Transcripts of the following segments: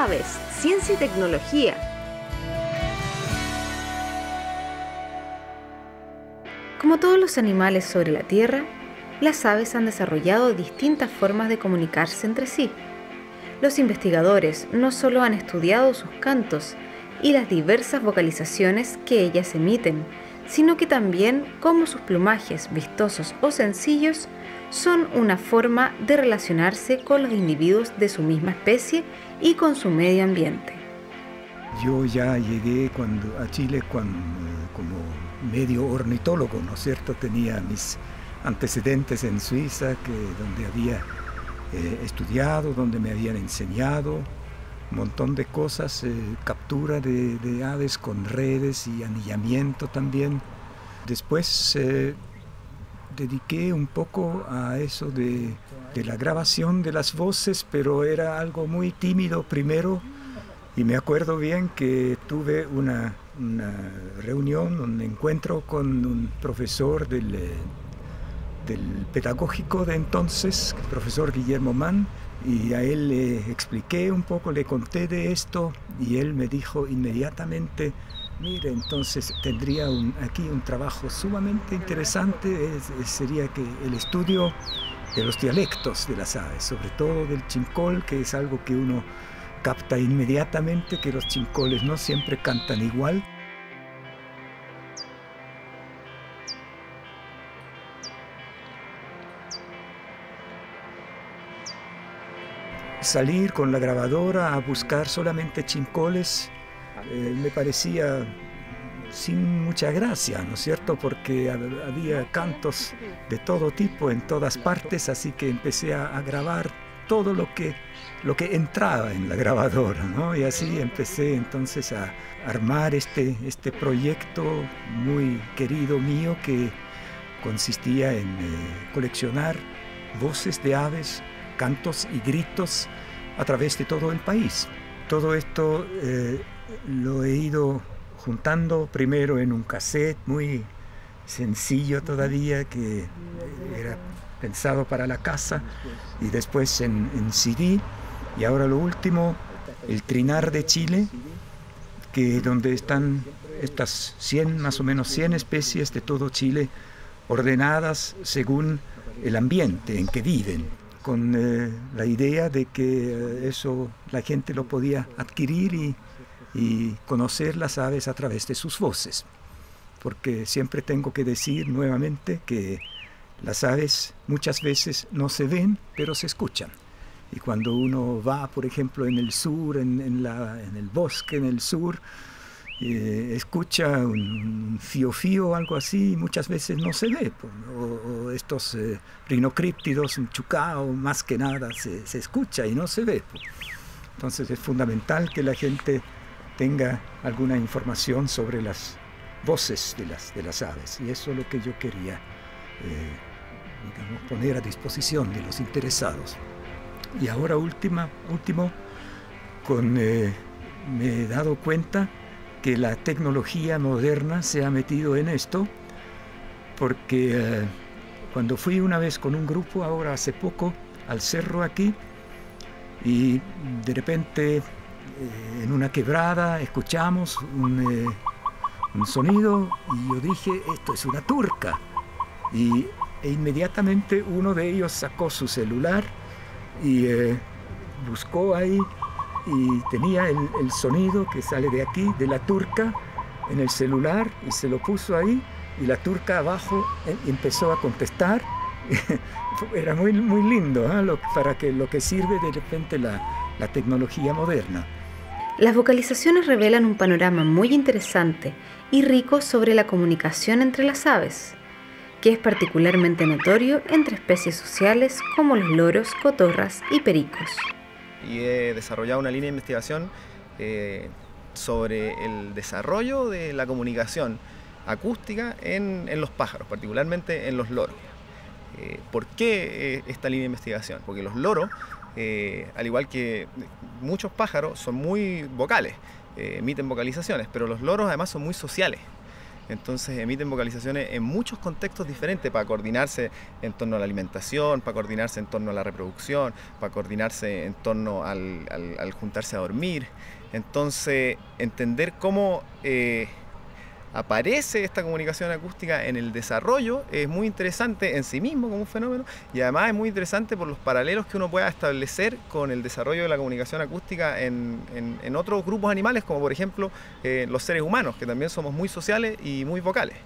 Aves, Ciencia y Tecnología. Como todos los animales sobre la Tierra, las aves han desarrollado distintas formas de comunicarse entre sí. Los investigadores no solo han estudiado sus cantos y las diversas vocalizaciones que ellas emiten, sino que también cómo sus plumajes, vistosos o sencillos, son una forma de relacionarse con los individuos de su misma especie y con su medio ambiente. Yo ya llegué a Chile como medio ornitólogo, ¿no es cierto? Tenía mis antecedentes en Suiza, donde había estudiado, donde me habían enseñado un montón de cosas, captura de aves con redes y anillamiento también. Después dediqué un poco a eso de la grabación de las voces, pero era algo muy tímido primero, y me acuerdo bien que tuve una reunión, un encuentro con un profesor del pedagógico de entonces, el profesor Guillermo Mann, y a él le expliqué un poco, le conté de esto, y él me dijo inmediatamente: mire, entonces tendría aquí un trabajo sumamente interesante, sería que el estudio de los dialectos de las aves, sobre todo del chincol, que es algo que uno capta inmediatamente, que los chincoles no siempre cantan igual. Salir con la grabadora a buscar solamente chincoles me parecía sin mucha gracia, ¿no es cierto? Porque había cantos de todo tipo en todas partes, así que empecé a grabar todo lo que entraba en la grabadora, ¿no? Y así empecé entonces a armar este proyecto muy querido mío, que consistía en coleccionar voces de aves, cantos y gritos a través de todo el país. Todo esto lo he ido juntando primero en un cassette muy sencillo todavía, que era pensado para la casa, y después en CD, y ahora lo último, el Trinar de Chile, donde están estas más o menos 100 especies de todo Chile, ordenadas según el ambiente en que viven, con la idea de que eso la gente lo podía adquirir y conocer las aves a través de sus voces. Porque siempre tengo que decir nuevamente que las aves muchas veces no se ven, pero se escuchan. Y cuando uno va, por ejemplo, en el sur, en el bosque, en el sur, escucha un fío-fío o algo así, y muchas veces no se ve. O estos rinocríptidos, un chucao, más que nada se escucha y no se ve. Entonces es fundamental que la gente tenga alguna información sobre las voces de las aves, y eso es lo que yo quería poner a disposición de los interesados. Y ahora último, me he dado cuenta que la tecnología moderna se ha metido en esto, porque cuando fui una vez con un grupo, ahora hace poco, al cerro aquí, y de repente en una quebrada escuchamos un sonido, y yo dije: esto es una turca. E inmediatamente uno de ellos sacó su celular y buscó ahí, y tenía el sonido que sale de aquí, de la turca, en el celular, y se lo puso ahí, y la turca abajo empezó a contestar. Era muy, muy lindo, ¿eh? Para lo que sirve de repente la tecnología moderna. Las vocalizaciones revelan un panorama muy interesante y rico sobre la comunicación entre las aves, que es particularmente notorio entre especies sociales como los loros, cotorras y pericos. Y he desarrollado una línea de investigación sobre el desarrollo de la comunicación acústica en los pájaros, particularmente en los loros. ¿Por qué esta línea de investigación? Porque los loros, al igual que muchos pájaros, son muy vocales, emiten vocalizaciones, pero los loros además son muy sociales. Entonces emiten vocalizaciones en muchos contextos diferentes para coordinarse en torno a la alimentación, para coordinarse en torno a la reproducción, para coordinarse en torno al juntarse a dormir. Entonces, entender cómo aparece esta comunicación acústica en el desarrollo es muy interesante en sí mismo como un fenómeno, y además es muy interesante por los paralelos que uno pueda establecer con el desarrollo de la comunicación acústica en otros grupos animales, como por ejemplo los seres humanos, que también somos muy sociales y muy vocales.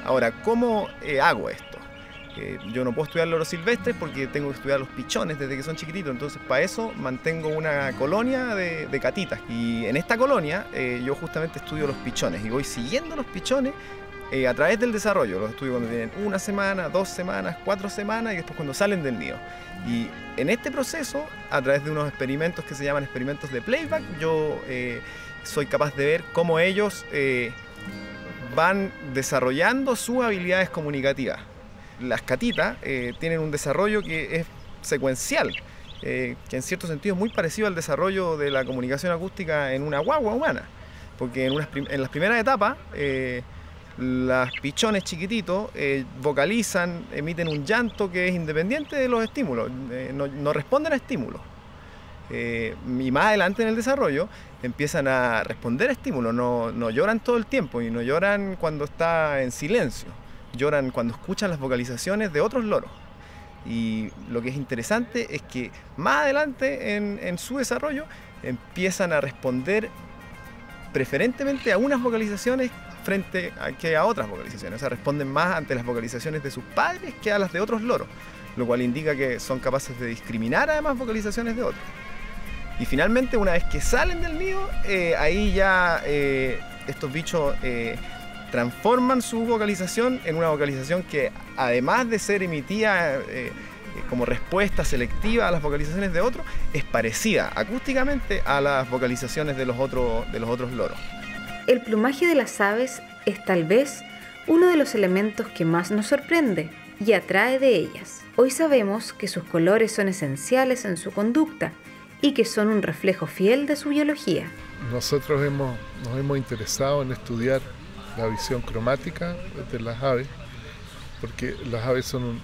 Ahora, ¿cómo hago esto? Yo no puedo estudiar loros silvestres porque tengo que estudiar los pichones desde que son chiquititos, entonces para eso mantengo una colonia de catitas, y en esta colonia yo justamente estudio los pichones y voy siguiendo los pichones a través del desarrollo. Los estudio cuando tienen 1 semana, 2 semanas, 4 semanas y después cuando salen del nido. Y en este proceso, a través de unos experimentos que se llaman experimentos de playback, yo soy capaz de ver cómo ellos van desarrollando sus habilidades comunicativas. Las catitas tienen un desarrollo que es secuencial, que en cierto sentido es muy parecido al desarrollo de la comunicación acústica en una guagua humana, porque en las primeras etapas los pichones chiquititos vocalizan, emiten un llanto que es independiente de los estímulos, no responden a estímulos. Y más adelante en el desarrollo empiezan a responder a estímulos, no lloran todo el tiempo y no lloran cuando está en silencio. Lloran cuando escuchan las vocalizaciones de otros loros. Y lo que es interesante es que más adelante en su desarrollo empiezan a responder preferentemente a unas vocalizaciones frente a otras vocalizaciones. O sea, responden más ante las vocalizaciones de sus padres que a las de otros loros, lo cual indica que son capaces de discriminar además vocalizaciones de otros. Y finalmente, una vez que salen del nido, ahí ya estos bichos transforman su vocalización en una vocalización que, además de ser emitida como respuesta selectiva a las vocalizaciones de otros, es parecida acústicamente a las vocalizaciones de los otros loros. El plumaje de las aves es tal vez uno de los elementos que más nos sorprende y atrae de ellas. Hoy sabemos que sus colores son esenciales en su conducta y que son un reflejo fiel de su biología. Nosotros nos hemos interesado en estudiar la visión cromática de las aves, porque las aves son un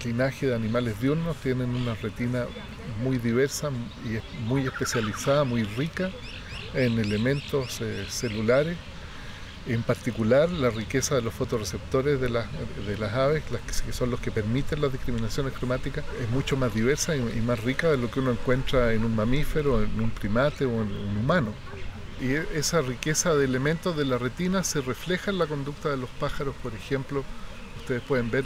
linaje de animales diurnos, tienen una retina muy diversa y es muy especializada, muy rica en elementos celulares. En particular, la riqueza de los fotorreceptores de las aves, que son los que permiten las discriminaciones cromáticas, es mucho más diversa y más rica de lo que uno encuentra en un mamífero, en un primate o en un humano. Y esa riqueza de elementos de la retina se refleja en la conducta de los pájaros. Por ejemplo, ustedes pueden ver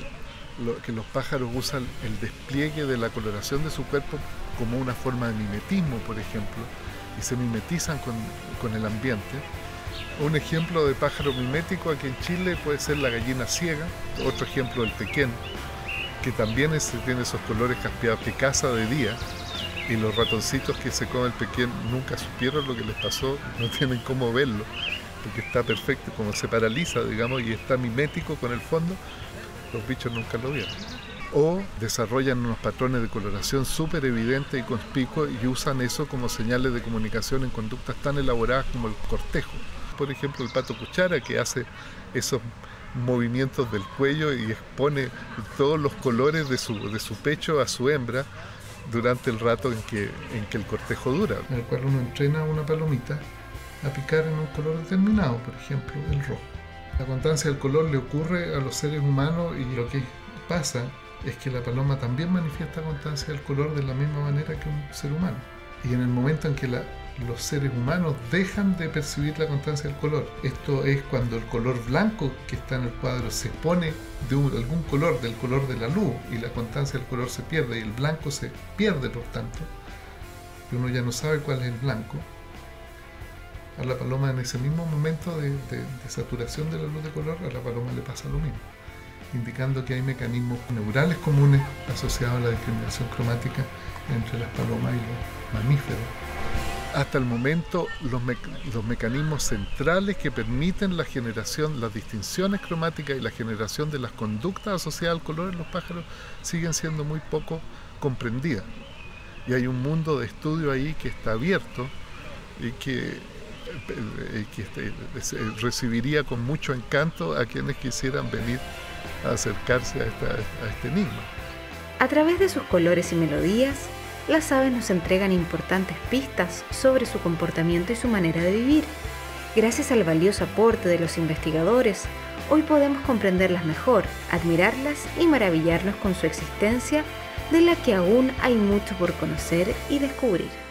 que los pájaros usan el despliegue de la coloración de su cuerpo como una forma de mimetismo, por ejemplo, y se mimetizan con el ambiente. Un ejemplo de pájaro mimético aquí en Chile puede ser la gallina ciega, otro ejemplo el pequén, que también tiene esos colores caspeados, que caza de día. Y los ratoncitos que se comen el pequén nunca supieron lo que les pasó, no tienen cómo verlo, porque está perfecto, como se paraliza, digamos, y está mimético con el fondo, los bichos nunca lo vieron. O desarrollan unos patrones de coloración súper evidentes y conspicuos y usan eso como señales de comunicación en conductas tan elaboradas como el cortejo. Por ejemplo, el pato cuchara, que hace esos movimientos del cuello y expone todos los colores de su pecho a su hembra durante el rato en que el cortejo dura. En el cual uno entrena a una palomita a picar en un color determinado, por ejemplo, el rojo. La constancia del color le ocurre a los seres humanos, y lo que pasa es que la paloma también manifiesta constancia del color de la misma manera que un ser humano. Y en el momento en que los seres humanos dejan de percibir la constancia del color, esto es cuando el color blanco que está en el cuadro se pone de algún color, del color de la luz, y la constancia del color se pierde y el blanco se pierde, por tanto, y uno ya no sabe cuál es el blanco, a la paloma en ese mismo momento de saturación de la luz de color, a la paloma le pasa lo mismo, indicando que hay mecanismos neurales comunes asociados a la discriminación cromática entre las palomas y los mamíferos. Hasta el momento, los mecanismos centrales que permiten la generación, las distinciones cromáticas y la generación de las conductas asociadas al color en los pájaros siguen siendo muy poco comprendidas. Y hay un mundo de estudio ahí que está abierto y que recibiría con mucho encanto a quienes quisieran venir a acercarse a este enigma. A través de sus colores y melodías, las aves nos entregan importantes pistas sobre su comportamiento y su manera de vivir. Gracias al valioso aporte de los investigadores, hoy podemos comprenderlas mejor, admirarlas y maravillarnos con su existencia, de la que aún hay mucho por conocer y descubrir.